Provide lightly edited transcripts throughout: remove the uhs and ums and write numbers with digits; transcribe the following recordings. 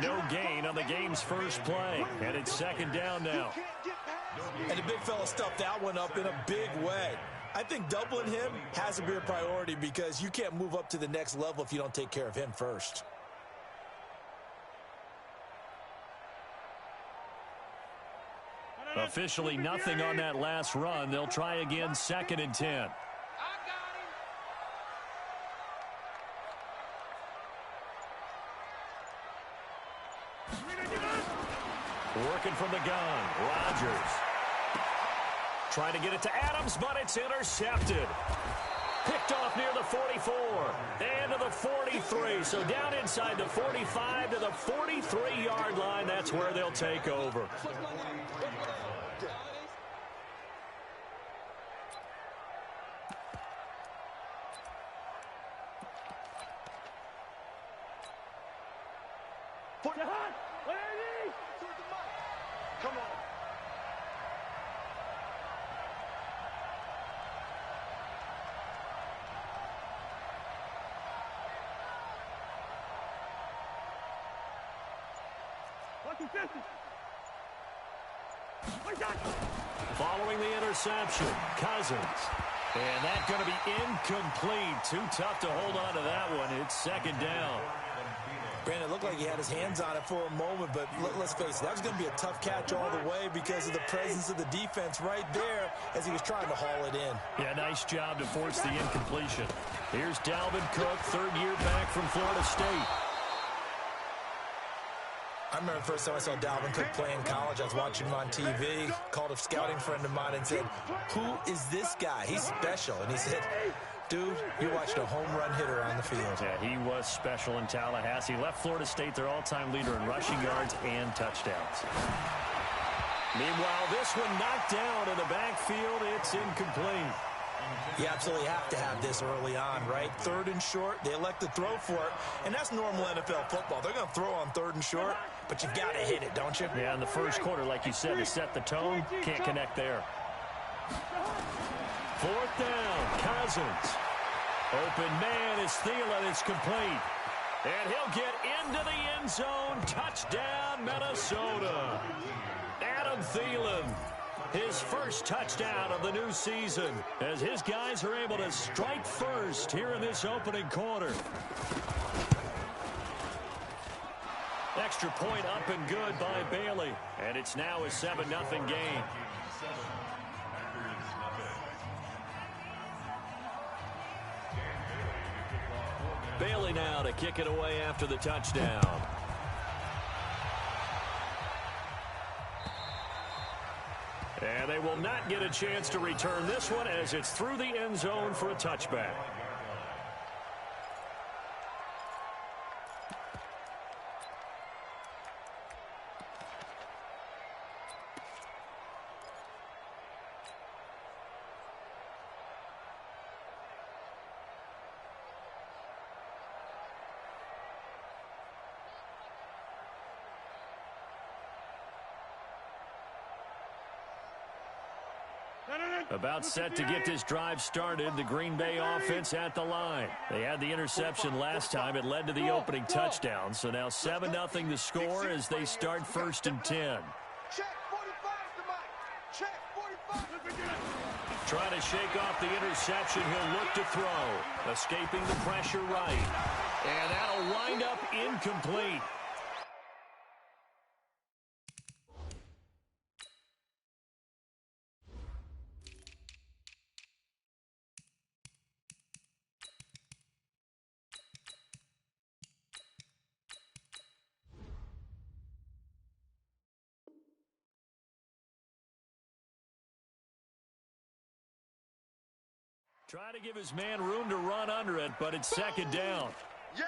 No gain on the game's first play, and it's second down now. And the big fella stuffed that one up in a big way. I think doubling him has to be a priority because you can't move up to the next level if you don't take care of him first. Officially nothing on that last run. They'll try again, second and 10. Working from the gun, Rodgers. Trying to get it to Adams, but it's intercepted. Picked off near the 44 and to the 43. So down inside the 45 to the 43-yard line. That's where they'll take over. Come on. Following the interception, Cousins. And that's going to be incomplete. Too tough to hold on to that one. It's second down. Brandon, it looked like he had his hands on it for a moment, but let's face it, that was going to be a tough catch all the way because of the presence of the defense right there as he was trying to haul it in. Yeah, nice job to force the incompletion. Here's Dalvin Cook, third year back from Florida State. I remember the first time I saw Dalvin Cook play in college. I was watching him on TV, called a scouting friend of mine and said, "Who is this guy? He's special." And he said, "Dude, you watched a home run hitter on the field." Yeah, he was special in Tallahassee. Left Florida State their all-time leader in rushing yards and touchdowns. Meanwhile, this one knocked down in the backfield. It's incomplete. You absolutely have to have this early on, right? Third and short, they elect to throw for it, and that's normal NFL football. They're going to throw on third and short, but you've got to hit it, don't you? Yeah, in the first quarter, like you said, to set the tone, can't connect there. Fourth down, Cousins. Open man is Thielen. It's complete. And he'll get into the end zone. Touchdown, Minnesota. Adam Thielen. His first touchdown of the new season as his guys are able to strike first here in this opening quarter. Extra point up and good by Bailey. And it's now a 7-0 game. Bailey now to kick it away after the touchdown. And they will not get a chance to return this one as it's through the end zone for a touchback. About set to get this drive started. The Green Bay offense at the line. They had the interception last time. It led to the opening touchdown. So now 7-0 the score as they start first and 10. Trying to shake off the interception. He'll look to throw. Escaping the pressure right. And that'll wind up incomplete. Try to give his man room to run under it, but it's second down. Yeah,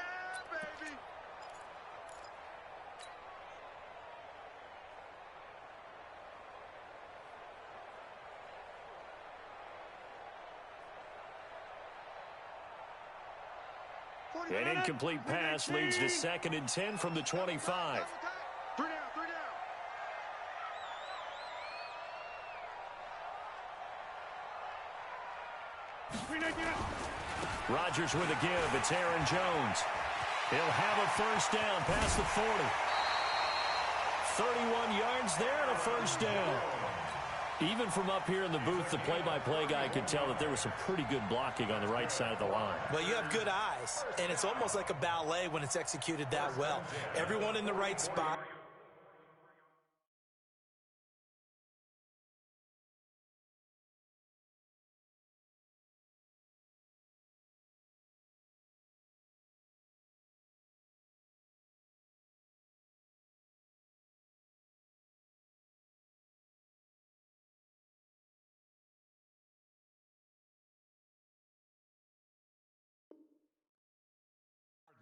baby. An incomplete pass leads to second and 10 from the 25. Three down. Rodgers with a give. It's Aaron Jones. He'll have a first down past the 40. 31 yards there and a first down. Even from up here in the booth, the play-by-play guy could tell that there was some pretty good blocking on the right side of the line. Well, you have good eyes, and it's almost like a ballet when it's executed that well. Everyone in the right spot.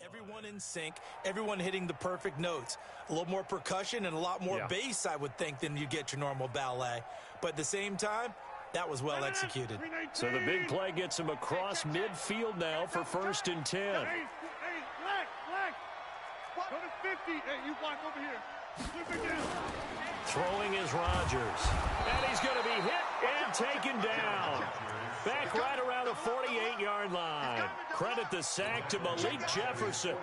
Everyone in sync, everyone hitting the perfect notes. A little more percussion and a lot more bass, I would think, than you get your normal ballet. But at the same time, that was well executed. So the big play gets him across midfield now for 1st and 10. Hey, black. Go to 50. Hey, you block over here. Flip it down. Throwing is Rodgers. And he's going to be hit and taken down. Back right around the 48-yard line. Credit the sack to Malik Jefferson.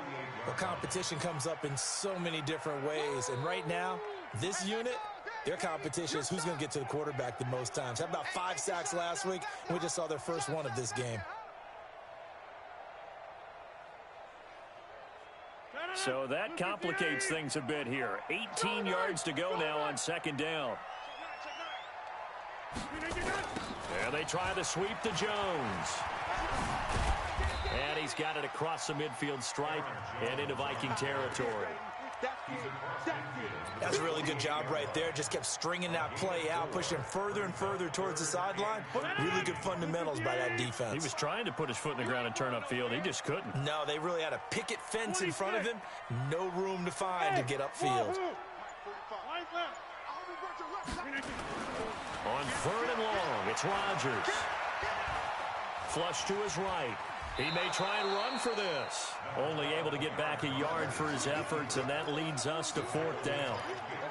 Well, competition comes up in so many different ways. And right now, this unit, their competition is who's going to get to the quarterback the most times. Had about 5 sacks last week, and we just saw their first one of this game. So that complicates things a bit here. 18 yards to go now on 2nd down. And they try the sweep to Jones. And he's got it across the midfield stripe and into Viking territory. That's a really good job right there. Just kept stringing that play out, pushing further and further towards the sideline. Really good fundamentals by that defense. He was trying to put his foot in the ground and turn upfield. He just couldn't. No, they really had a picket fence in front of him. No room to find to get upfield. On 3rd and long, it's Rodgers. Flush to his right. He may try and run for this. Only able to get back a yard for his efforts, and that leads us to 4th down.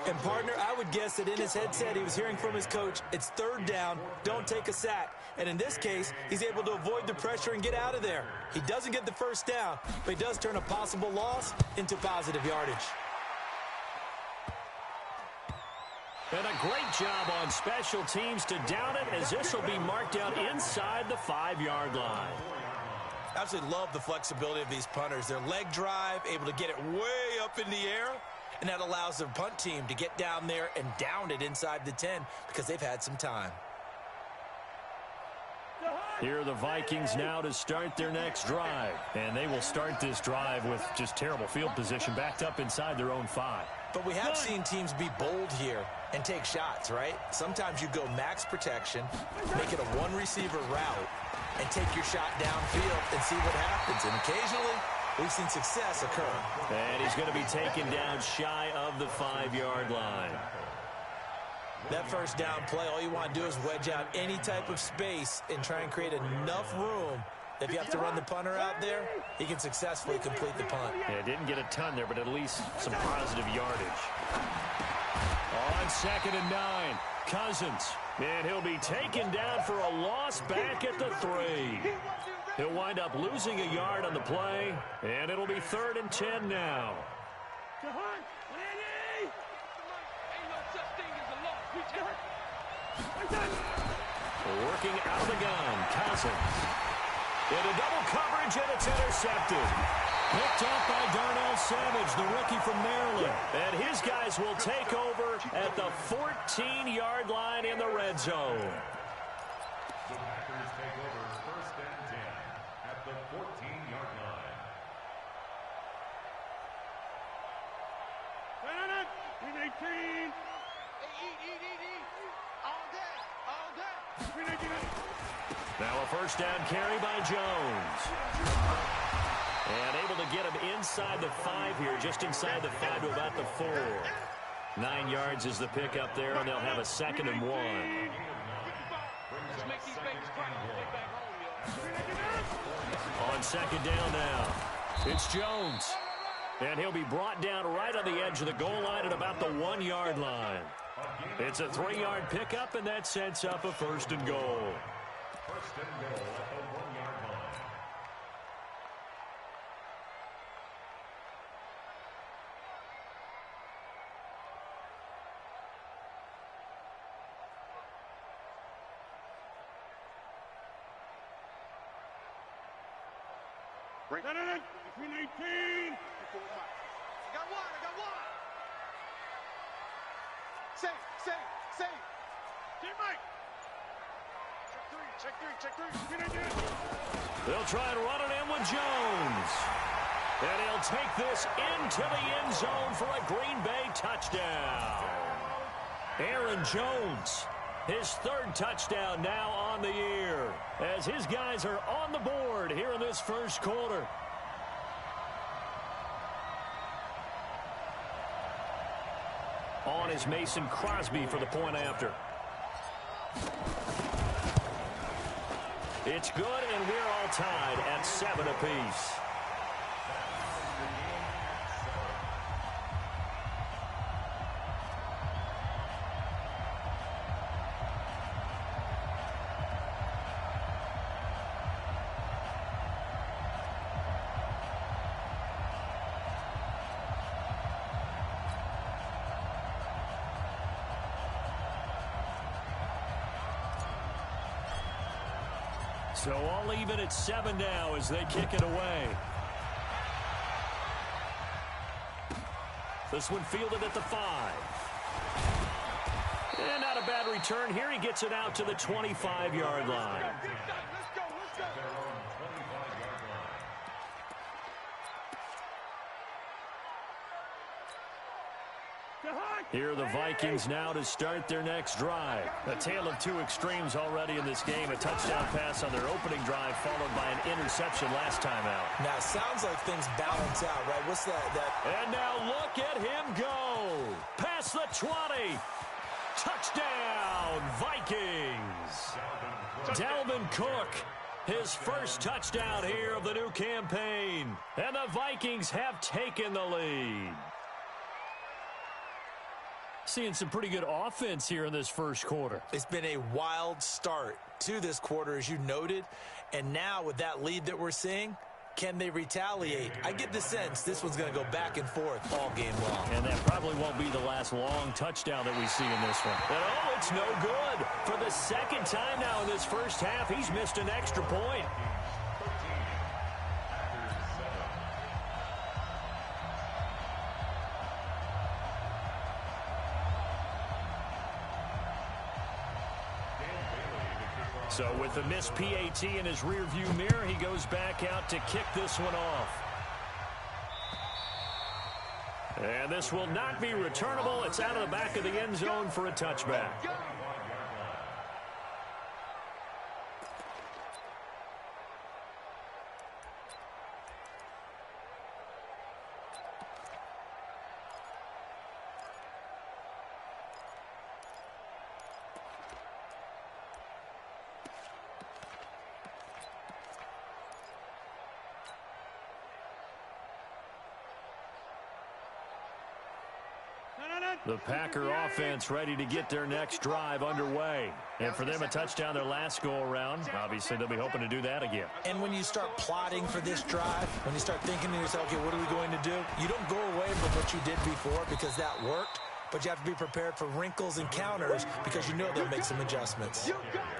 And, partner, I would guess that in his headset he was hearing from his coach, it's 3rd down, don't take a sack. And in this case, he's able to avoid the pressure and get out of there. He doesn't get the first down, but he does turn a possible loss into positive yardage. And a great job on special teams to down it, as this will be marked out inside the 5-yard line. Absolutely love the flexibility of these punters. Their leg drive, able to get it way up in the air, and that allows their punt team to get down there and down it inside the 10 because they've had some time. Here are the Vikings now to start their next drive. And they will start this drive with just terrible field position, backed up inside their own 5. But we have seen teams be bold here and take shots, right? Sometimes you go max protection, make it a one-receiver route, and take your shot downfield and see what happens. And occasionally, we've seen success occur. And he's going to be taken down shy of the 5-yard line. That first down play, all you want to do is wedge out any type of space and try and create enough room. If you have to run the punter out there, he can successfully complete the punt. Yeah, didn't get a ton there, but at least some positive yardage. On 2nd and 9, Cousins. And he'll be taken down for a loss back at the 3. He'll wind up losing a yard on the play, and it'll be 3rd and 10 now. Working out of the gun, Cousins. Into double coverage, and it's intercepted. Picked off by Darnell Savage, the rookie from Maryland. And his guys will take over at the 14-yard line in the red zone. The Packers take over 1st and 10 at the 14-yard line. Win 18. Now a first down carry by Jones. And able to get him inside the 5 here, just inside the 5 to about the 4. 9 yards is the pickup there, and they'll have a 2nd and 1. On 2nd down now, it's Jones. And he'll be brought down right on the edge of the goal line at about the 1-yard line. It's a 3-yard pickup, and that sets up a 1st and goal. 1st and goal at the 1-yard line. No. Between 18. I got one. Say. Team Mike. Check three. They'll try and run it in with Jones. And he'll take this into the end zone for a Green Bay touchdown. Aaron Jones, his third touchdown now on the year, as his guys are on the board here in this first quarter. On is Mason Crosby for the point after. It's good, and we're all tied at 7 apiece. So all even at 7 now as they kick it away. This one fielded at the 5. And not a bad return here. He gets it out to the 25-yard line. Let's go. Here are the Vikings now to start their next drive. A tale of two extremes already in this game. A touchdown pass on their opening drive followed by an interception last time out. Now, it sounds like things balance out, right? What's that? And now look at him go. Past the 20. Touchdown, Vikings. Dalvin Cook, his first touchdown here of the new campaign. And the Vikings have taken the lead. Seeing some pretty good offense here in this first quarter. It's been a wild start to this quarter, as you noted. And now with that lead that we're seeing, can they retaliate? I get the sense this one's going to go back and forth all game long. And that probably won't be the last long touchdown that we see in this one. And oh, it's no good. For the second time now in this first half, he's missed an extra point. So with the missed PAT in his rearview mirror, he goes back out to kick this one off. And this will not be returnable. It's out of the back of the end zone for a touchback. The Packer offense ready to get their next drive underway. And for them, a touchdown their last go-around. Obviously, they'll be hoping to do that again. And when you start plotting for this drive, when you start thinking to yourself, okay, what are we going to do? You don't go away from what you did before because that worked. But you have to be prepared for wrinkles and counters because you know they'll make some adjustments.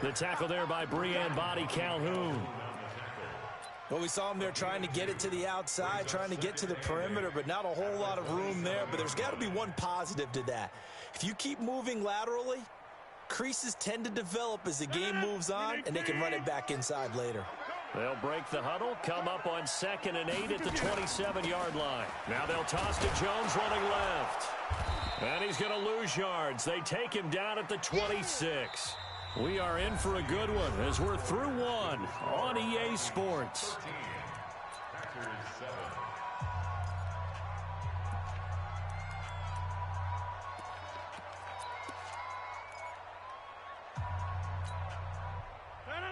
The tackle there by Breanne Body Calhoun. Well, we saw him there trying to get it to the outside, trying to get to the perimeter, but not a whole lot of room there. But there's got to be one positive to that. If you keep moving laterally, creases tend to develop as the game moves on, and they can run it back inside later. They'll break the huddle, come up on 2nd and 8 at the 27-yard line. Now they'll toss to Jones running left. And he's going to lose yards. They take him down at the 26. We are in for a good one as we're through one on EA Sports.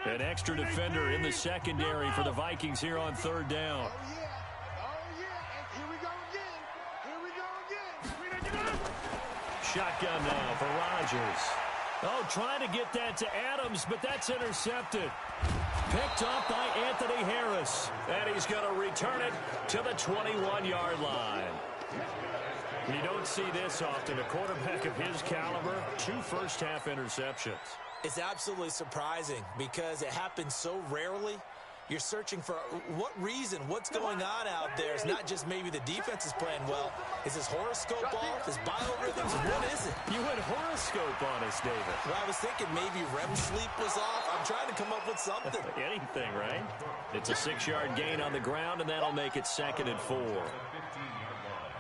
An extra defender in the secondary for the Vikings here on 3rd down. Shotgun now for Rodgers. Oh, trying to get that to Adams, but that's intercepted. Picked up by Anthony Harris. And he's going to return it to the 21-yard line. You don't see this often. A quarterback of his caliber, 2 first-half interceptions. It's absolutely surprising because it happens so rarely. You're searching for what reason, what's going on out there. It's not just maybe the defense is playing well. Is his horoscope off? His biorhythms? What is it? You went horoscope on us, David. Well, I was thinking maybe REM sleep was off. I'm trying to come up with something. Anything, right? It's a 6-yard gain on the ground, and that'll make it 2nd and 4.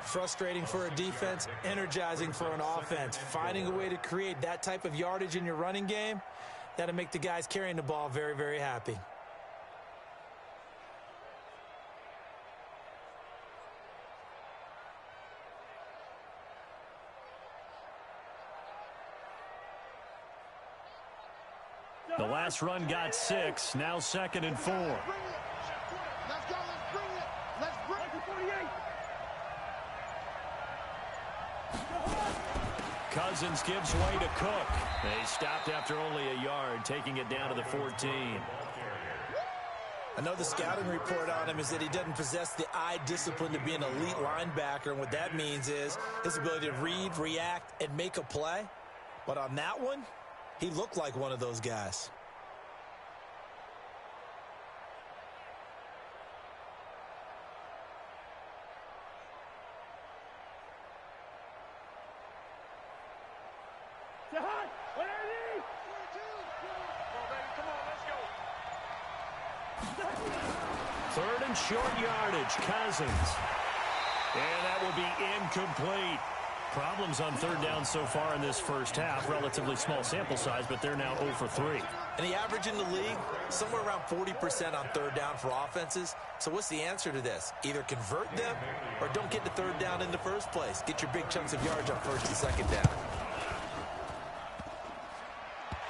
Frustrating for a defense, energizing for an offense. Finding a way to create that type of yardage in your running game, that'll make the guys carrying the ball very, very happy. The last run got 6, now 2nd and 4. Let's go, let's bring it. Let's bring it. 48. Cousins gives way to Cook. They stopped after only a yard, taking it down to the 14. I know the scouting report on him is that he doesn't possess the eye discipline to be an elite linebacker, and what that means is his ability to read, react, and make a play. But on that one, he looked like one of those guys. Third and short yardage, Cousins. And that will be incomplete. Problems on third down so far in this first half. Relatively small sample size, but they're now 0 for 3. And the average in the league, somewhere around 40% on third down for offenses. So what's the answer to this? Either convert them or don't get the third down in the first place. Get your big chunks of yards on first and second down.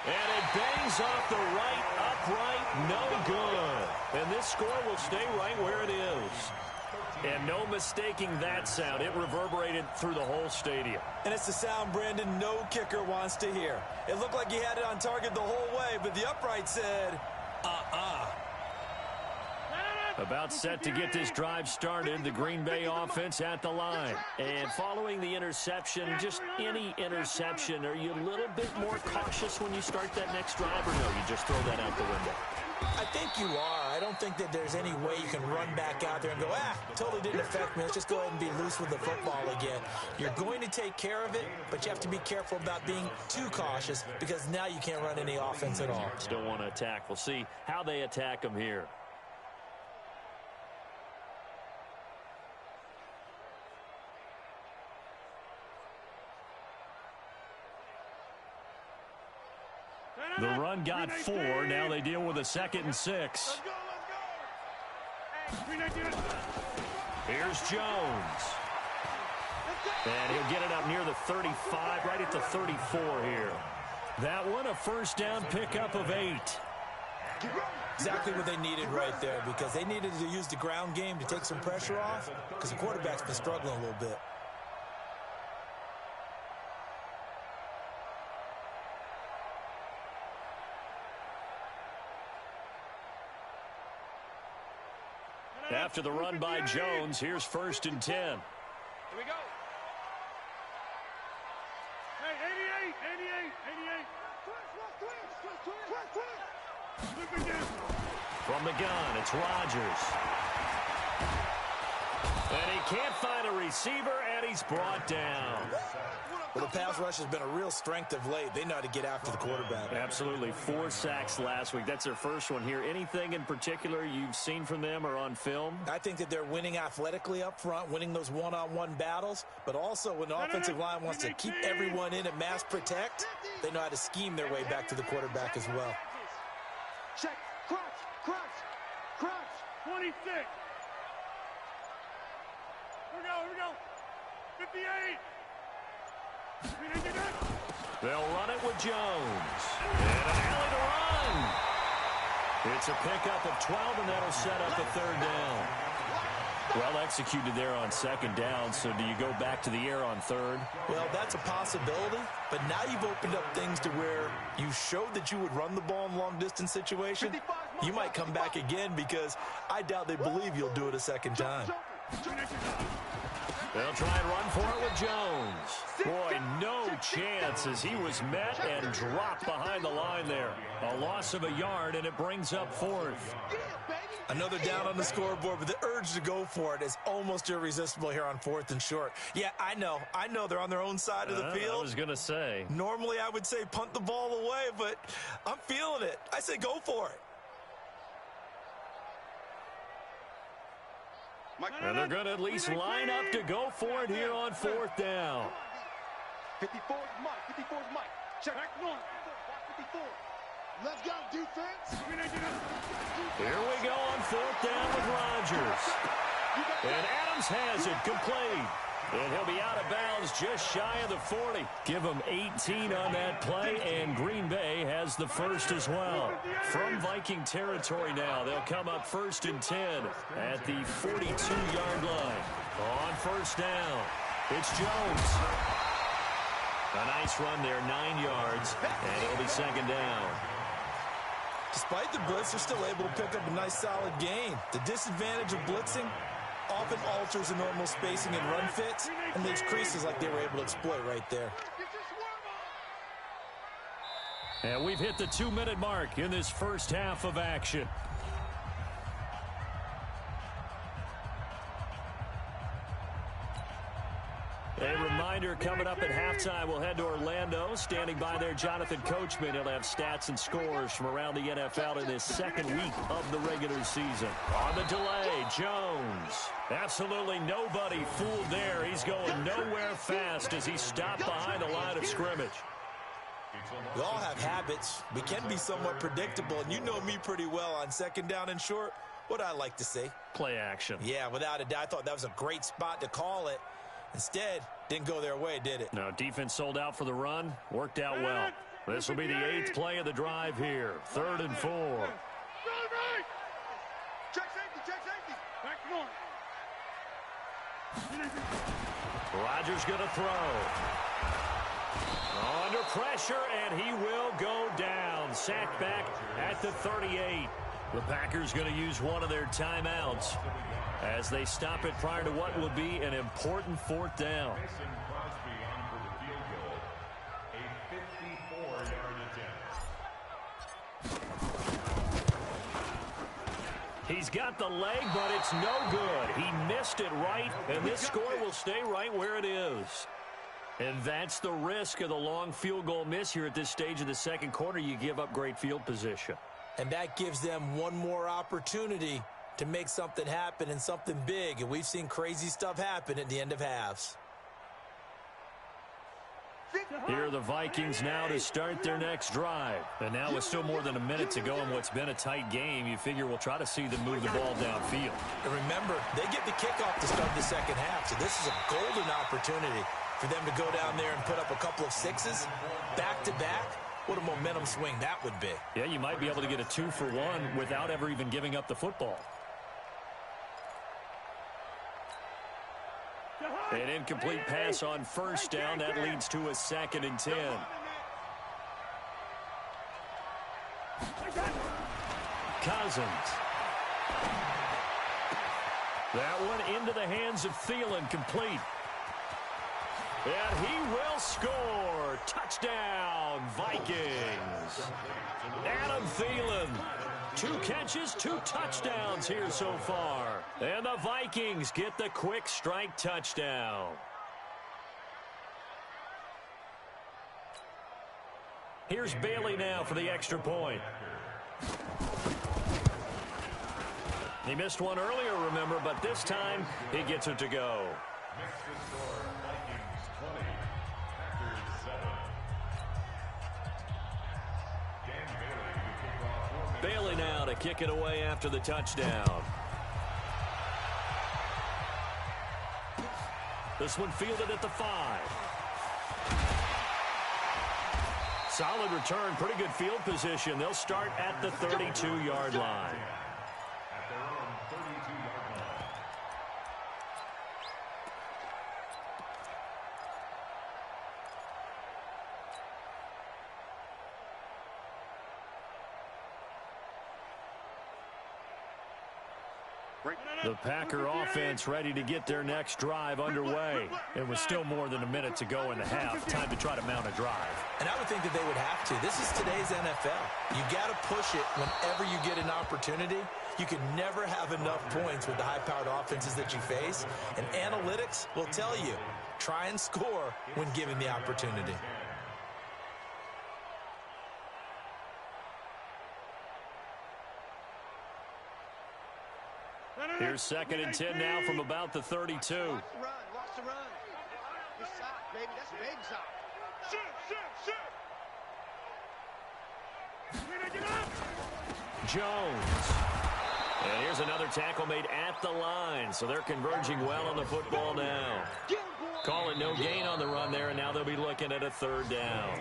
And it bangs off the right upright, no good. And this score will stay right where it is. And no mistaking that sound. It reverberated through the whole stadium. And it's the sound Brandon no kicker wants to hear. It looked like he had it on target the whole way, but the upright said, About set to get this drive started, the Green Bay offense at the line. And following the interception, just any interception, are you a little bit more cautious when you start that next drive, or no, you just throw that out the window? I think you are. I don't think that there's any way you can run back out there and go, totally didn't affect me. Let's just go ahead and be loose with the football again. You're going to take care of it, but you have to be careful about being too cautious because now you can't run any offense at all. Still want to attack. We'll see how they attack them here. The run got 4. Now they deal with a 2nd and 6. Here's Jones. And he'll get it up near the 35, right at the 34 here. That one, a first down pickup of 8. Exactly what they needed right there, because they needed to use the ground game to take some pressure off, because the quarterback's been struggling a little bit. After the run by Jones, here's 1st and 10. Here we go. Hey, 88. From the gun, it's Rodgers. And he can't find a receiver, and he's brought down. Well, the pass rush has been a real strength of late. They know how to get after the quarterback. Absolutely. 4 sacks last week. That's their first one here. Anything in particular you've seen from them or on film? I think that they're winning athletically up front, winning those one-on-one battles, but also when the offensive line wants to keep everyone in and mass protect, they know how to scheme their way back to the quarterback as well. Check. Crotch. 26. Here we go. 58. They'll run it with Jones. And an alley to run. It's a pickup of 12, and that'll set up a 3rd down. Well executed there on 2nd down, so do you go back to the air on 3rd? Well, that's a possibility, but now you've opened up things to where you showed that you would run the ball in long-distance situation. You might come back again because I doubt they believe you'll do it a 2nd time. They'll try and run for it with Jones. Boy, no chance as he was met and dropped behind the line there. A loss of a yard, and it brings up 4th. I know they're down on the scoreboard, but the urge to go for it is almost irresistible here on 4th and short. Yeah, I know they're on their own side of the field. I was going to say. Normally, I would say punt the ball away, but I'm feeling it. I say go for it. And they're going to at least line up to go for it here on 4th down. 54 is Mike. 54 is Mike. Check. Back north. 54. Let's go, defense. Here we go on 4th down with Rodgers. And Adams has it complete. And he'll be out of bounds just shy of the 40. Give him 18 on that play, and Green Bay has the first as well. From Viking territory now, they'll come up 1st and 10 at the 42-yard line. On 1st down, it's Jones. A nice run there, 9 yards, and it'll be 2nd down. Despite the blitz, they're still able to pick up a nice solid gain. The disadvantage of blitzing often alters the normal spacing and run fits and leaves creases like they were able to exploit right there. And we've hit the 2-minute mark in this first half of action. A reminder, coming up at halftime, we'll head to Orlando. Standing by there, Jonathan Coachman. He'll have stats and scores from around the NFL in this second week of the regular season. On the delay, Jones. Absolutely nobody fooled there. He's going nowhere fast as he stopped behind the line of scrimmage. We all have habits. We can be somewhat predictable, and you know me pretty well on 2nd down and short. What I like to say? Play action. Yeah, without a doubt. I thought that was a great spot to call it. Instead, didn't go their way, did it? No, defense sold out for the run. Worked out well. This will be the 8th play of the drive here. 3rd and 4. Check safety. Back north. Rodgers going to throw. Under pressure, and he will go down. Sacked back at the 38. The Packers going to use one of their timeouts as they stop it prior to what will be an important 4th down. He's got the leg, but it's no good. He missed it right, and this score will stay right where it is. And that's the risk of the long field goal miss here at this stage of the second quarter. You give up great field position. And that gives them one more opportunity to make something happen and something big. And we've seen crazy stuff happen at the end of halves. Here are the Vikings now to start their next drive. And now with still more than a minute to go in what's been a tight game, you figure we'll try to see them move the ball downfield. And remember, they get the kickoff to start the second half. So this is a golden opportunity for them to go down there and put up a couple of sixes back-to-back. What a momentum swing that would be. Yeah, you might be able to get a 2-for-1 without ever even giving up the football. An incomplete pass on 1st down. That leads to a 2nd and 10. Cousins. That one into the hands of Thielen, complete. And he will score. Touchdown, Vikings. Adam Thielen. 2 catches, 2 touchdowns here so far. And the Vikings get the quick strike touchdown. Here's Bailey now for the extra point. He missed one earlier, remember, but this time he gets it to go. Bailey now to kick it away after the touchdown. This one fielded at the 5. Solid return, pretty good field position. They'll start at the 32-yard line. The Packer offense ready to get their next drive underway. It was still more than a minute to go in the half. Time to try to mount a drive. And I would think that they would have to. This is today's NFL. You got to push it whenever you get an opportunity. You can never have enough points with the high-powered offenses that you face, and analytics will tell you, try and score when given the opportunity. Here's 2nd and 10 now from about the 32. Watch the run. Watch the run. Good shot, baby. That's a big shot. Jones. And here's another tackle made at the line. So they're converging well on the football now. Call it no gain on the run there, and now they'll be looking at a 3rd down.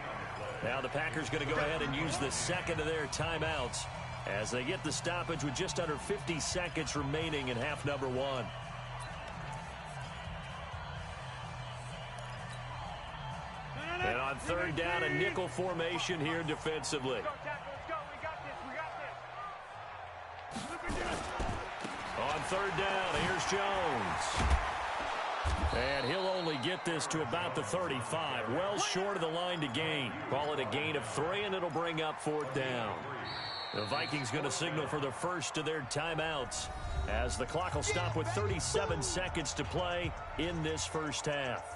Now the Packers going to go ahead and use the second of their timeouts as they get the stoppage with just under 50 seconds remaining in half number 1. And on 3rd down, a nickel formation here defensively. On 3rd down, here's Jones. And he'll only get this to about the 35. Well short of the line to gain. Call it a gain of 3, and it'll bring up 4th down. The Vikings going to signal for the first of their timeouts as the clock will stop with 37 seconds to play in this first half.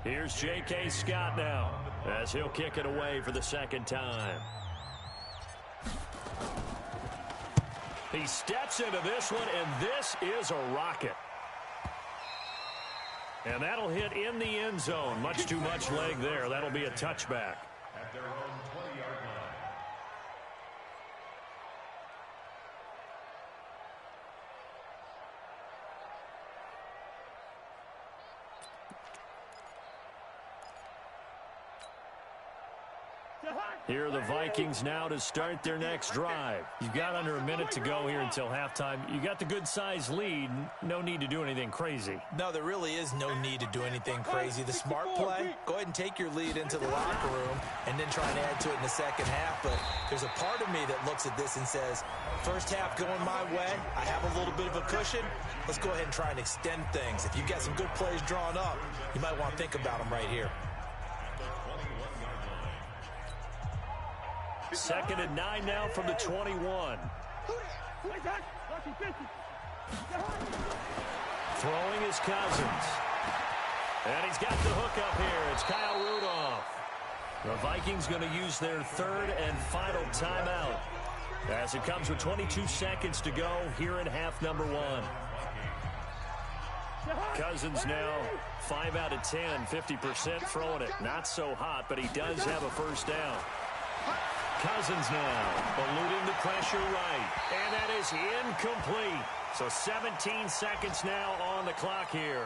Here's J.K. Scott now as he'll kick it away for the 2nd time. He steps into this one, and this is a rocket. And that'll hit in the end zone. Much too much leg there. That'll be a touchback. At their own 20-yard line. Here are the Vikings now to start their next drive. You've got under a minute to go here until halftime. You got the good-sized lead. No need to do anything crazy. No, there really is no need to do anything crazy. The smart play, go ahead and take your lead into the locker room and then try and add to it in the second half. But there's a part of me that looks at this and says, first half going my way, I have a little bit of a cushion. Let's go ahead and try and extend things. If you've got some good plays drawn up, you might want to think about them right here. 2nd and 9 now from the 21. Throwing is Cousins. And he's got the hook up here. It's Kyle Rudolph. The Vikings going to use their 3rd and final timeout as it comes with 22 seconds to go here in half number 1. Cousins now 5 out of 10, 50% throwing it. Not so hot, but he does have a first down. Cousins now eluding the pressure right. And that is incomplete. So 17 seconds now on the clock here.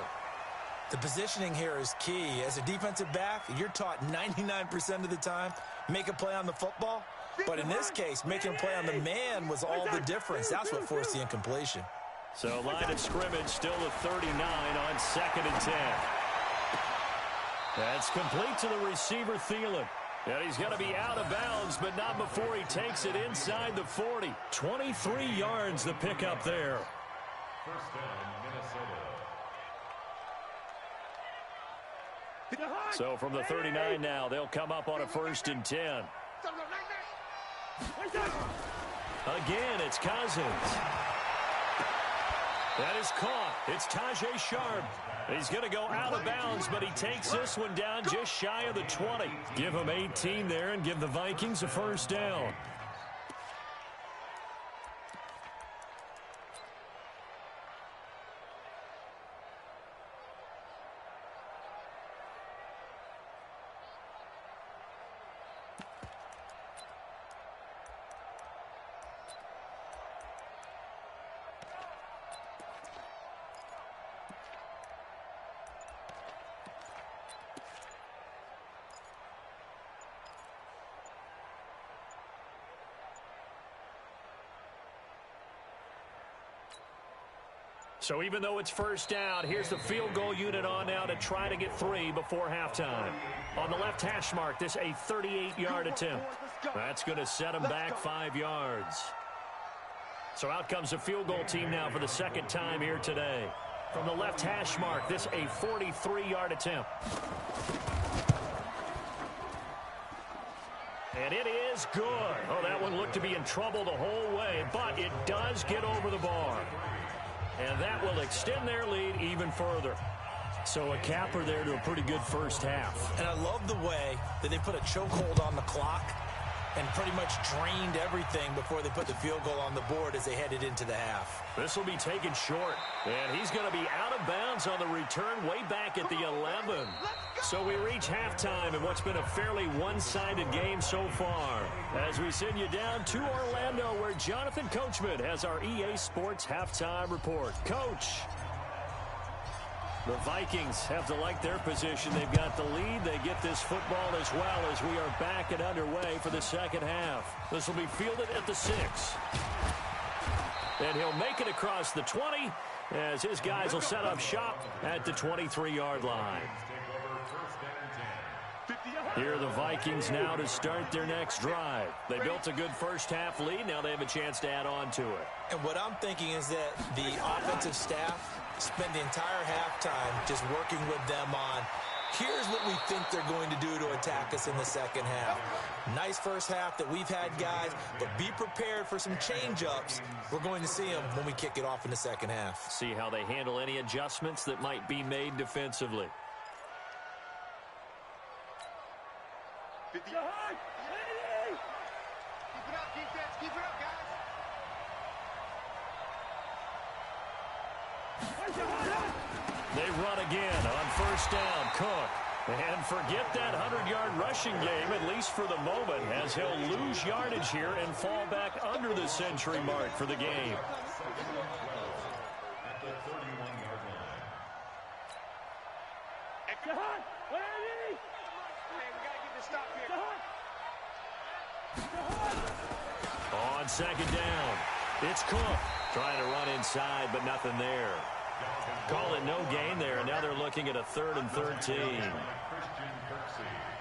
The positioning here is key. As a defensive back, you're taught 99% of the time, make a play on the football. But in this case, making a play on the man was all the difference. That's what forced the incompletion. So line of scrimmage still at 39 on 2nd and 10. That's complete to the receiver, Thielen. And he's going to be out of bounds, but not before he takes it inside the 40. 23 yards the pickup there. First down, Minnesota. So from the 39 now, they'll come up on a 1st and 10. Again, it's Cousins. That is caught. It's Tajay Sharp. He's going to go out of bounds, but he takes this one down just shy of the 20. Give him 18 there and give the Vikings a first down. So even though it's first down, here's the field goal unit on now to try to get 3 before halftime. On the left hash mark, this a 38-yard attempt. That's going to set them back 5 yards. So out comes the field goal team now for the second time here today. From the left hash mark, this a 43-yard attempt. And it is good. Oh, that one looked to be in trouble the whole way, but it does get over the bar. And that will extend their lead even further. So a capper there to a pretty good first half. And I love the way that they put a chokehold on the clock and pretty much drained everything before they put the field goal on the board as they headed into the half. This will be taken short. And he's going to be out of bounds on the return way back at the 11. So we reach halftime in what's been a fairly one-sided game so far. As we send you down to Orlando, where Jonathan Coachman has our EA Sports halftime report. Coach. The Vikings have to like their position. They've got the lead. They get this football as well as we are back and underway for the second half. This will be fielded at the 6. And he'll make it across the 20 as his guys will set up shop at the 23-yard line. Here are the Vikings now to start their next drive. They built a good first half lead. Now they have a chance to add on to it. And what I'm thinking is that the offensive staff spend the entire halftime just working with them on, here's what we think they're going to do to attack us in the second half. Nice first half that we've had, guys, but be prepared for some change-ups. We're going to see them when we kick it off in the second half. See how they handle any adjustments that might be made defensively. Keep it up, defense. Keep it up, guys. They run again on first down. Cook. And forget that 100-yard rushing game, at least for the moment, as he'll lose yardage here and fall back under the century mark for the game. On second down, it's Cook trying to run inside, but nothing there. Call it no gain there, and now they're looking at a 3rd and 13.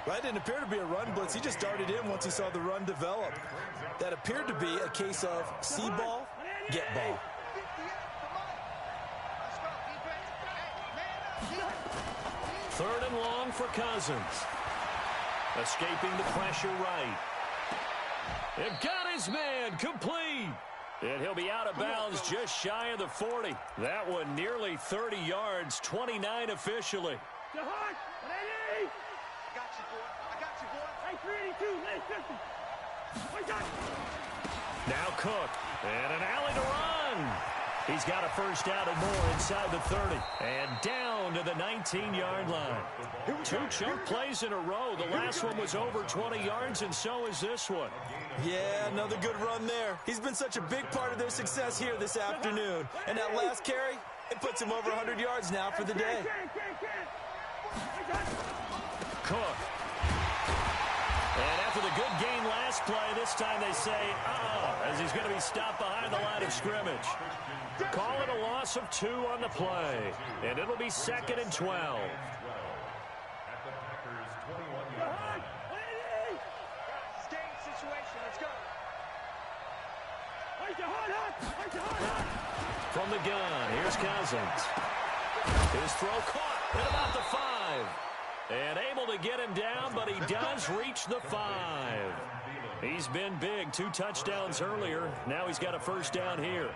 Right, didn't appear to be a run blitz. He just darted in once he saw the run develop. That appeared to be a case of see ball, get ball. Third and long for Cousins. Escaping the pressure right. And got his man complete. And he'll be out of bounds just shy of the 40. That one nearly 30 yards, 29 officially. I got you, boy. Hey, 382. Now Cook. And an alley to run. He's got a first down and more inside the 30. And down to the 19-yard line. 2 chunk plays in a row. The last one was over 20 yards, and so is this one. Yeah, another good run there. He's been such a big part of their success here this afternoon. And that last carry, it puts him over 100 yards now for the day. Cook. And after the good gain last play, this time they say, as he's going to be stopped behind the line of scrimmage. Call it a loss of 2 on the play. And it'll be 2nd and 12. From the gun, here's Cousins. His throw caught at about the 5. And able to get him down, but he does reach the 5. He's been big, 2 touchdowns earlier. Now he's got a first down here.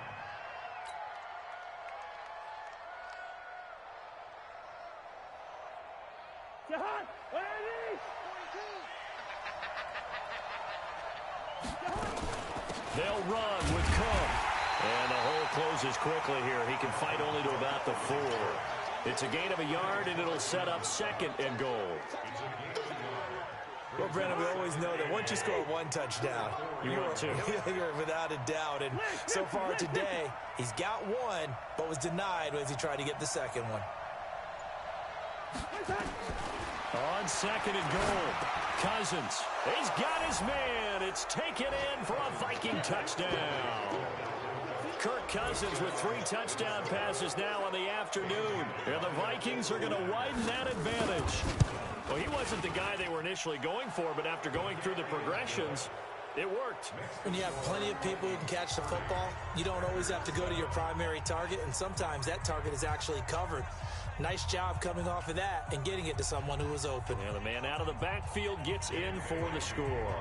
They'll run with Cook. And the hole closes quickly here. He can fight only to about the 4. It's a gain of a yard, and it'll set up 2nd and goal. Well, Brandon, we always know that once you score 1 touchdown, you're without a doubt. And so far today, he's got 1, but was denied as he tried to get the second one. On 2nd and goal, Cousins. He's got his man. It's taken in for a Viking touchdown. Kirk Cousins with 3 touchdown passes now in the afternoon. And the Vikings are going to widen that advantage. Well, he wasn't the guy they were initially going for, but after going through the progressions, it worked. When you have plenty of people who can catch the football, you don't always have to go to your primary target, and sometimes that target is actually covered. Nice job coming off of that and getting it to someone who was open. And the man out of the backfield gets in for the score.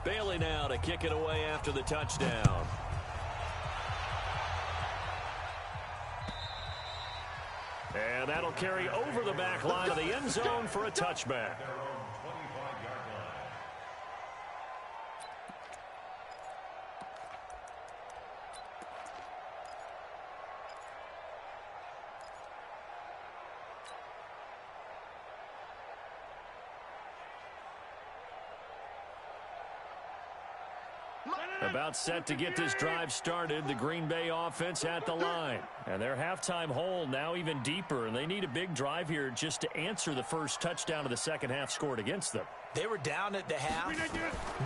Bailey now to kick it away after the touchdown. And that'll carry over the back line of the end zone for a touchback. About set to get this drive started, the Green Bay offense at the line. And their halftime hole now even deeper, and they need a big drive here just to answer the first touchdown of the second half scored against them. They were down at the half.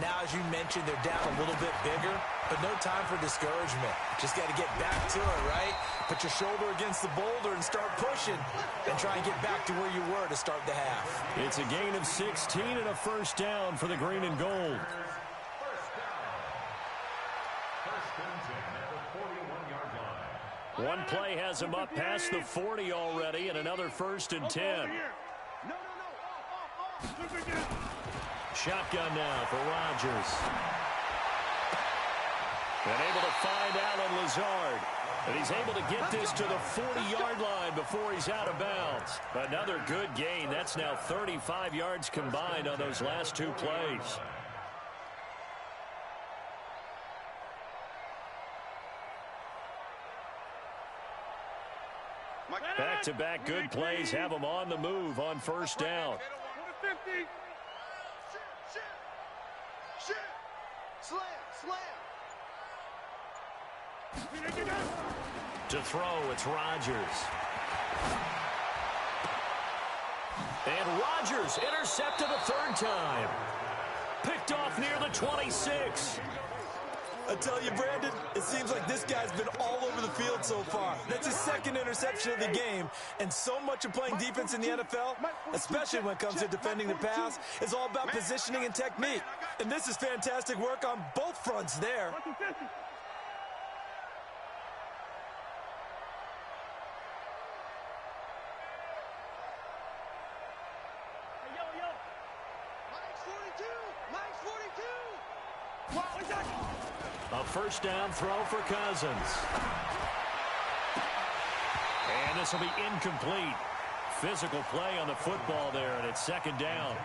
Now, as you mentioned, they're down a little bit bigger, but no time for discouragement. Just got to get back to it, right? Put your shoulder against the boulder and start pushing and try and get back to where you were to start the half. It's a gain of 16 and a first down for the green and gold. One play has him up past the 40 already, and another 1st and 10. Shotgun now for Rodgers. And able to find Allen Lazard. And he's able to get this to the 40-yard line before he's out of bounds. Another good gain. That's now 35 yards combined on those last 2 plays. Back-to-back good plays have them on the move on first down. To throw, it's Rodgers. And Rodgers intercepted a 3rd time. Picked off near the 26. I tell you, Brandon, it seems like this guy's been all over the field so far. That's his 2nd interception of the game. And so much of playing defense in the NFL, especially when it comes to defending the pass, is all about positioning and technique. And this is fantastic work on both fronts there. A first down throw for Cousins. And this will be incomplete. Physical play on the football there, and it's 2nd down.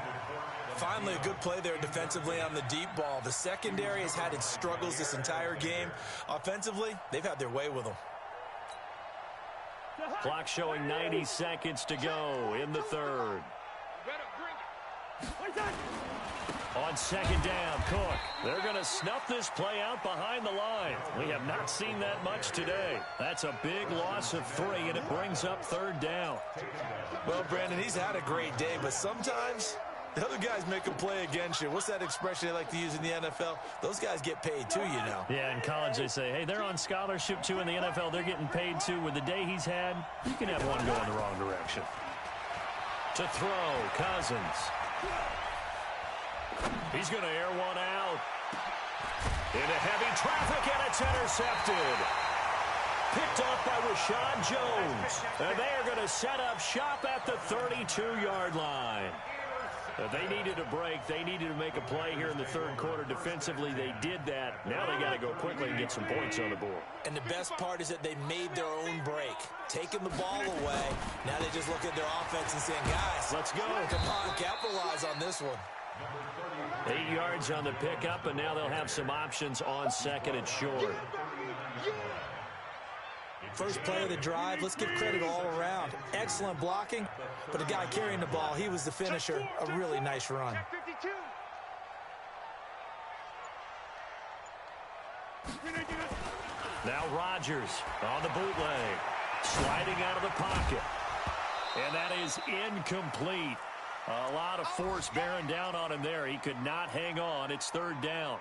Finally, a good play there defensively on the deep ball. The secondary has had its struggles this entire game. Offensively, they've had their way with them. Clock showing 90 seconds to go in the 3rd. On 2nd down, Cook. They're going to snuff this play out behind the line. We have not seen that much today. That's a big loss of 3, and it brings up 3rd down. Well, Brandon, he's had a great day, but sometimes the other guys make a play against you. What's that expression they like to use in the NFL? Those guys get paid too, you know. Yeah, in college they say, hey, they're on scholarship too. In the NFL, they're getting paid too. With the day he's had, you can have one go in the wrong direction. To throw, Cousins. He's going to air one out. Into heavy traffic, and it's intercepted. Picked off by Rashad Jones. And they are going to set up shop at the 32-yard line. They needed a break. They needed to make a play here in the 3rd quarter. Defensively, they did that. Now they got to go quickly and get some points on the board. And the best part is that they made their own break. Taking the ball away. Now they just look at their offense and saying, guys, let's go. Come on, capitalize on this one. 8 yards on the pickup, and now they'll have some options on 2nd and short. First play of the drive, let's give credit all around. Excellent blocking, but the guy carrying the ball, he was the finisher. A really nice run. Now Rodgers on the bootleg. Sliding out of the pocket. And that is incomplete. A lot of force bearing down on him there. He could not hang on. It's third down.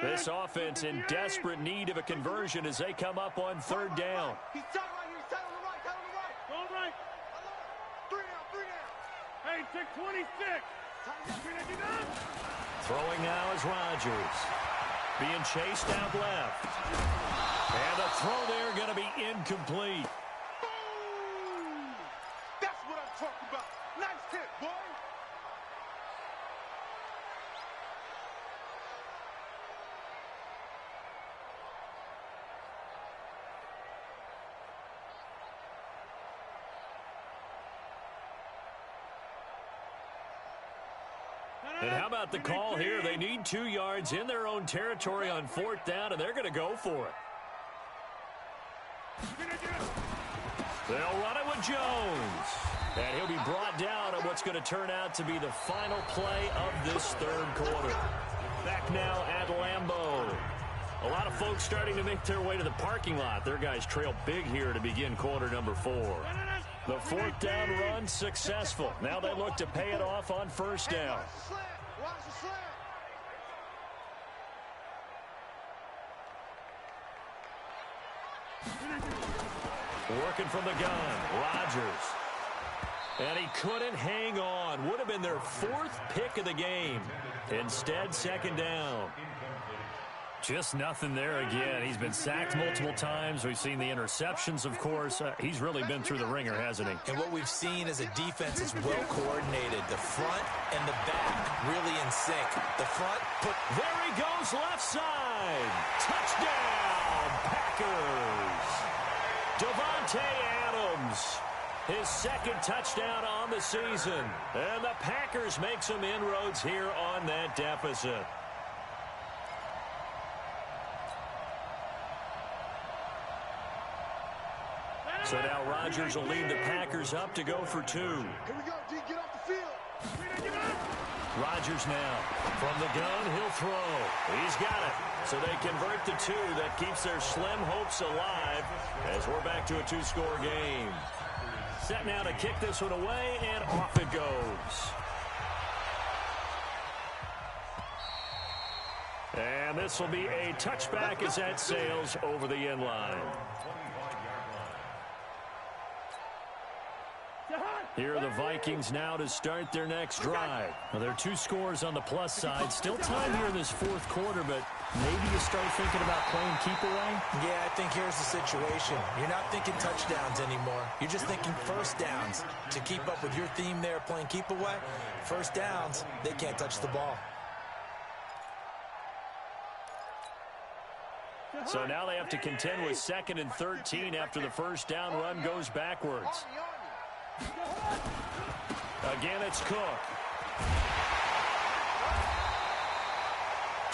This offense in desperate need of a conversion as they come up on third down. He's tight right here. He's tight on the right. Tight on the right. Going right. 3 down. 3 down. Hey, take 26. Throwing now is Rodgers. Being chased out left. And the throw there going to be incomplete. Boom! That's what I'm talking about. Nice hit, boy. And how about the call here? They need 2 yards in their own territory on fourth down, and they're going to go for it. They'll run it with Jones. And he'll be brought down on what's going to turn out to be the final play of this third quarter. Back now at Lambeau. A lot of folks starting to make their way to the parking lot. Their guys trail big here to begin quarter number 4. The fourth down run successful. Now they look to pay it off on first down. Watch the slant. Working from the gun, Rodgers. And he couldn't hang on. Would have been their 4th pick of the game. Instead, second down. Just nothing there again. He's been sacked multiple times. We've seen the interceptions, of course. He's really been through the ringer, hasn't he? And what we've seen is a defense that's well coordinated. The front and the back really in sync. The front put... There he goes, left side. Touchdown, Packers. Devontae Adams, his 2nd touchdown on the season. And the Packers make some inroads here on that deficit. So now Rodgers will lead the Packers up to go for 2. Here we go, D. Get off the field. Rodgers now. From the gun, he'll throw. He's got it. So they convert the 2. That keeps their slim hopes alive as we're back to a 2-score game. Set now to kick this one away, and off it goes. And this will be a touchback as that sails over the end line. Here are the Vikings now to start their next drive. Well, there are 2 scores on the plus side. Still time here in this 4th quarter, but maybe you start thinking about playing keep away? Yeah, I think here's the situation. You're not thinking touchdowns anymore. You're just thinking first downs. To keep up with your theme there, playing keep away, first downs, they can't touch the ball. So now they have to contend with 2nd and 13 after the first down run goes backwards. Again, it's Cook.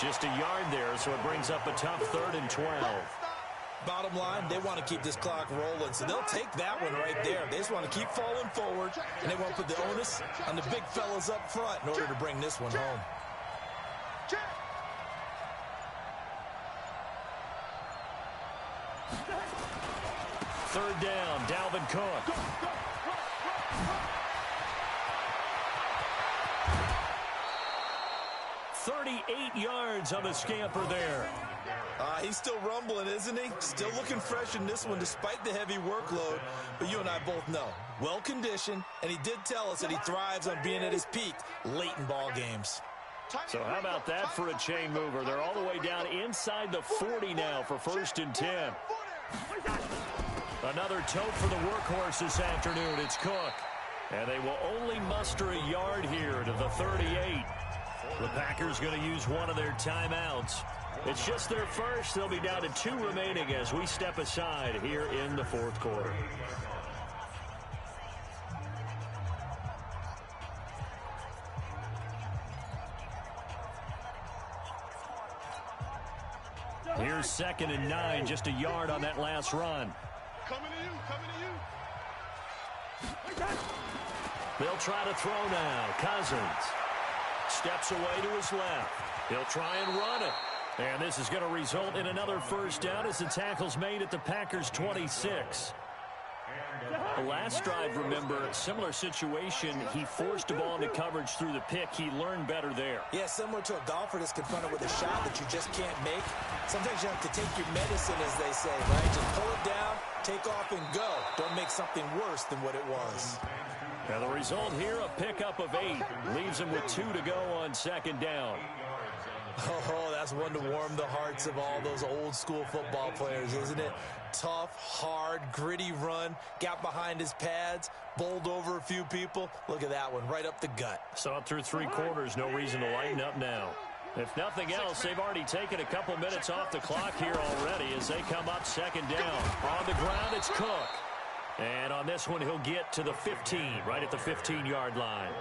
Just a yard there, so it brings up a tough 3rd and 12. Bottom line, they want to keep this clock rolling, so they'll take that one right there. They just want to keep falling forward, and they want to put the onus on the big fellas up front in order to bring this one home. Third down, Dalvin Cook. 38 yards on the scamper there. He's still rumbling, isn't he? Still looking fresh in this one despite the heavy workload. But you and I both know, well-conditioned, and he did tell us that he thrives on being at his peak late in ball games. So how about that for a chain mover? They're all the way down inside the 40 now for 1st and 10. Another tote for the workhorse this afternoon. It's Cook. And they will only muster a yard here to the 38. The Packers going to use one of their timeouts. It's just their first. They'll be down to 2 remaining as we step aside here in the 4th quarter. Here's 2nd and 9, just a yard on that last run. Coming to you, coming to you. They'll try to throw now. Cousins steps away to his left. He'll try and run it. And this is going to result in another first down as the tackle's made at the Packers' 26. The last drive, remember, similar situation. He forced a ball into coverage through the pick. He learned better there. Yeah, similar to a golfer that's confronted with a shot that you just can't make. Sometimes you have to take your medicine, as they say, right? Just pull it down, take off, and go. Don't make something worse than what it was. Now the result here, a pickup of 8. Leaves him with 2 to go on 2nd down. Oh, that's one to warm the hearts of all those old school football players, isn't it? Tough, hard, gritty run, got behind his pads, bowled over a few people. Look at that one, right up the gut. Saw it through 3 quarters, no reason to lighten up now. If nothing else, they've already taken a couple minutes off the clock here already as they come up 2nd down. On the ground, it's Cook. And on this one, he'll get to the 15, right at the 15-yard line.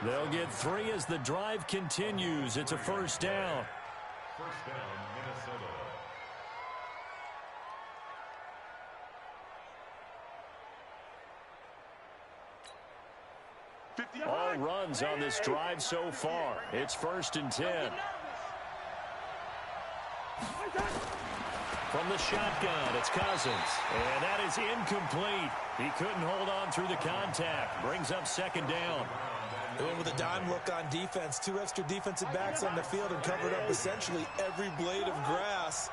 They'll get 3 as the drive continues. It's a first down. First down, Minnesota. All runs on this drive so far. It's 1st and 10. From the shotgun, it's Cousins. And that is incomplete. He couldn't hold on through the contact. Brings up 2nd down. And with a dime look on defense, 2 extra defensive backs on the field and covered up essentially every blade of grass.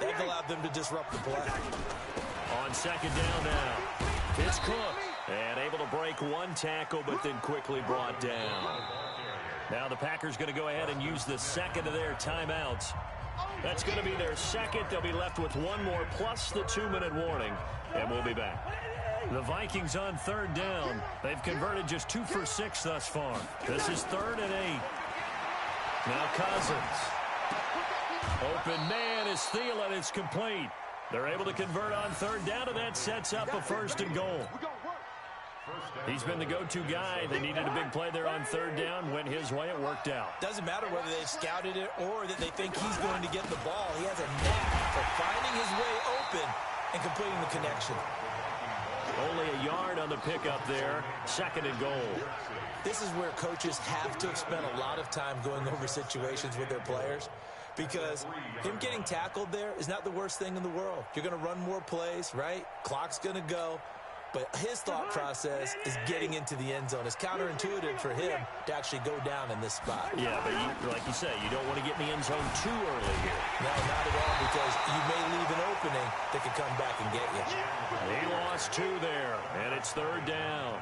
That allowed them to disrupt the play. On 2nd down now, it's Cook. And able to break 1 tackle, but then quickly brought down. Now the Packers going to go ahead and use the 2nd of their timeouts. That's going to be their 2nd. They'll be left with 1 more plus the 2-minute warning. And we'll be back. The Vikings on 3rd down. They've converted just 2 for 6 thus far. This is 3rd and 8. Now Cousins. Open man is Thielen. It's complete. They're able to convert on 3rd down, and that sets up a 1st and goal. He's been the go-to guy. They needed a big play there on 3rd down. Went his way. It worked out. Doesn't matter whether they've scouted it or that they think he's going to get the ball. He has a knack for finding his way open and completing the connection. Only a yard on the pickup there. 2nd and goal. This is where coaches have to spend a lot of time going over situations with their players, because him getting tackled there is not the worst thing in the world. You're going to run more plays, right? Clock's going to go. But his thought process is getting into the end zone. It's counterintuitive for him to actually go down in this spot. Yeah, but like you say, you don't want to get in the end zone too early here. No, not at all, because you may leave an opening that could come back and get you. He lost 2 there, and it's 3rd down.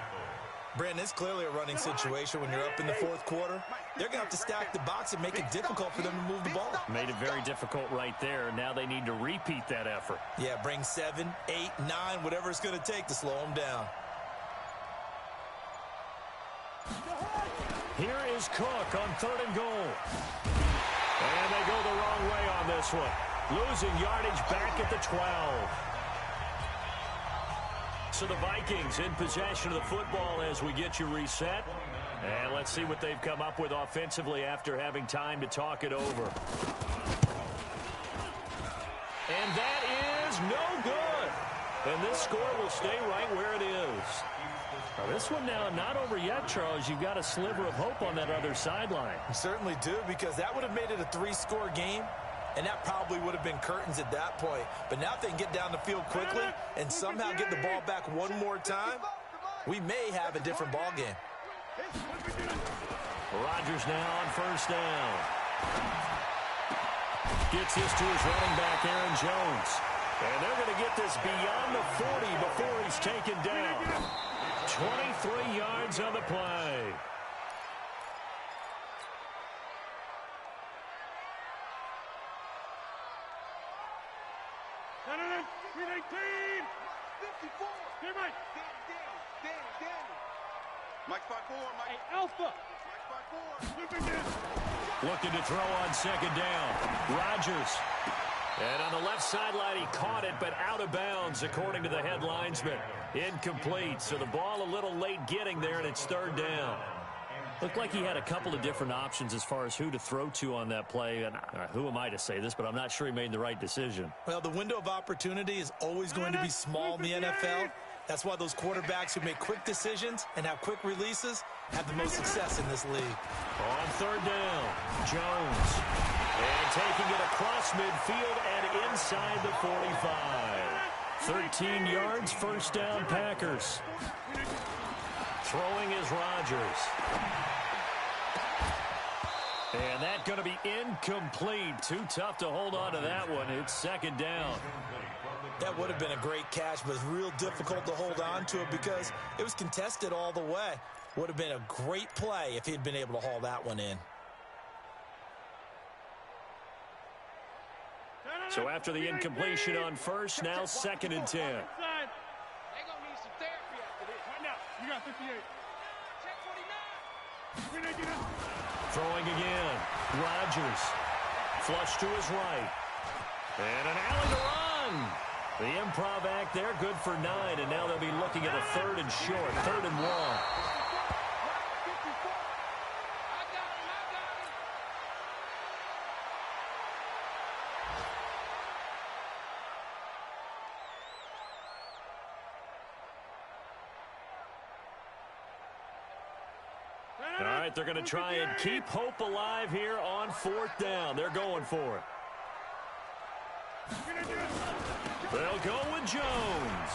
Brandon, it's clearly a running situation when you're up in the 4th quarter. They're going to have to stack the box and make it difficult for them to move the ball. Made it very difficult right there. Now they need to repeat that effort. Yeah, bring 7, 8, 9, whatever it's going to take to slow them down. Here is Cook on 3rd and goal. And they go the wrong way on this one. Losing yardage back at the 12. So the Vikings in possession of the football as we get you reset. And let's see what they've come up with offensively after having time to talk it over. And that is no good. And this score will stay right where it is. Now this one now not over yet, Charles. You've got a sliver of hope on that other sideline. You certainly do, because that would have made it a 3-score game. And that probably would have been curtains at that point. But now if they can get down the field quickly and somehow get the ball back one more time, we may have a different ball game. Rodgers now on 1st down. Gets this to his running back, Aaron Jones. And they're going to get this beyond the 40 before he's taken down. 23 yards on the play. Mike spot 4, Mike. Hey, Alpha. Mike spot 4. Looking to throw on 2nd down. Rodgers. And on the left sideline, he caught it, but out of bounds, according to the head linesman. Incomplete. So the ball a little late getting there, and it's 3rd down. Looked like he had a couple of different options as far as who to throw to on that play. And who am I to say this, but I'm not sure he made the right decision. Well, the window of opportunity is always going to be small in the NFL. That's why those quarterbacks who make quick decisions and have quick releases have the most success in this league. On third down, Jones. And taking it across midfield and inside the 45. 13 yards, first down, Packers. Throwing is Rodgers. And that's going to be incomplete. Too tough to hold on to that one. It's second down. That would have been a great catch, but it's real difficult to hold on to it because it was contested all the way. Would have been a great play if he'd been able to haul that one in. So after the incompletion on first, now second and 10. They're going to need some therapy after this. Right now, you got 58. Check 49. Throwing again. Rodgers. Flush to his right. And an alley to run. The improv act there, good for 9. And now they'll be looking at a third and short. Third and 1. All right, they're going to try and keep hope alive here on fourth down. They're going for it. They'll go with Jones.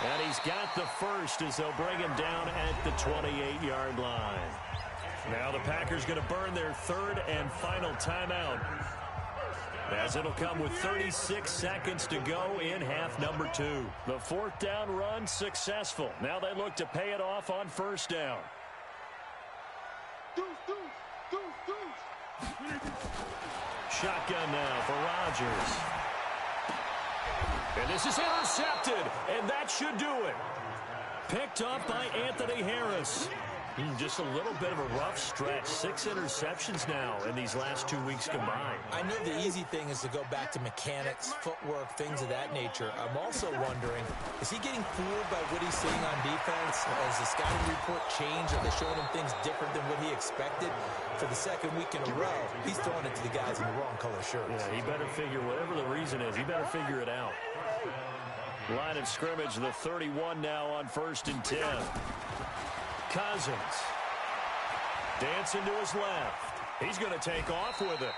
And he's got the first as they'll bring him down at the 28-yard line. Now the Packers going to burn their third and final timeout, as it'll come with 36 seconds to go in half number 2. The fourth down run successful. Now they look to pay it off on first down. Shotgun now for Rodgers. And this is intercepted, and that should do it. Picked up by Anthony Harris. Just a little bit of a rough stretch. 6 interceptions now in these last 2 weeks combined. I know the easy thing is to go back to mechanics, footwork, things of that nature. I'm also wondering, is he getting fooled by what he's seeing on defense? Has the scouting report changed? Are they showing him things different than what he expected? For the second week in a row, he's throwing it to the guys in the wrong color shirts. Yeah, he better figure, whatever the reason is, he better figure it out. Line of scrimmage, the 31 now on first and 10. Cousins. Dancing to his left. He's going to take off with it.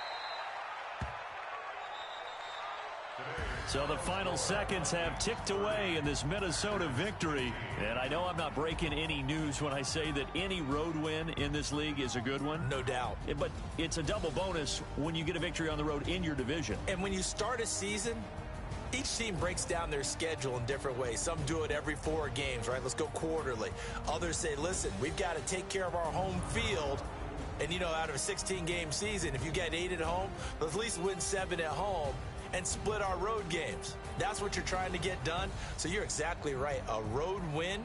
So the final seconds have ticked away in this Minnesota victory. And I know I'm not breaking any news when I say that any road win in this league is a good one. No doubt. But it's a double bonus when you get a victory on the road in your division. And when you start a season, each team breaks down their schedule in different ways. Some do it every 4 games, right? Let's go quarterly. Others say, listen, we've got to take care of our home field. And, you know, out of a 16-game season, if you get 8 at home, let's at least win 7 at home and split our road games. That's what you're trying to get done. So you're exactly right. A road win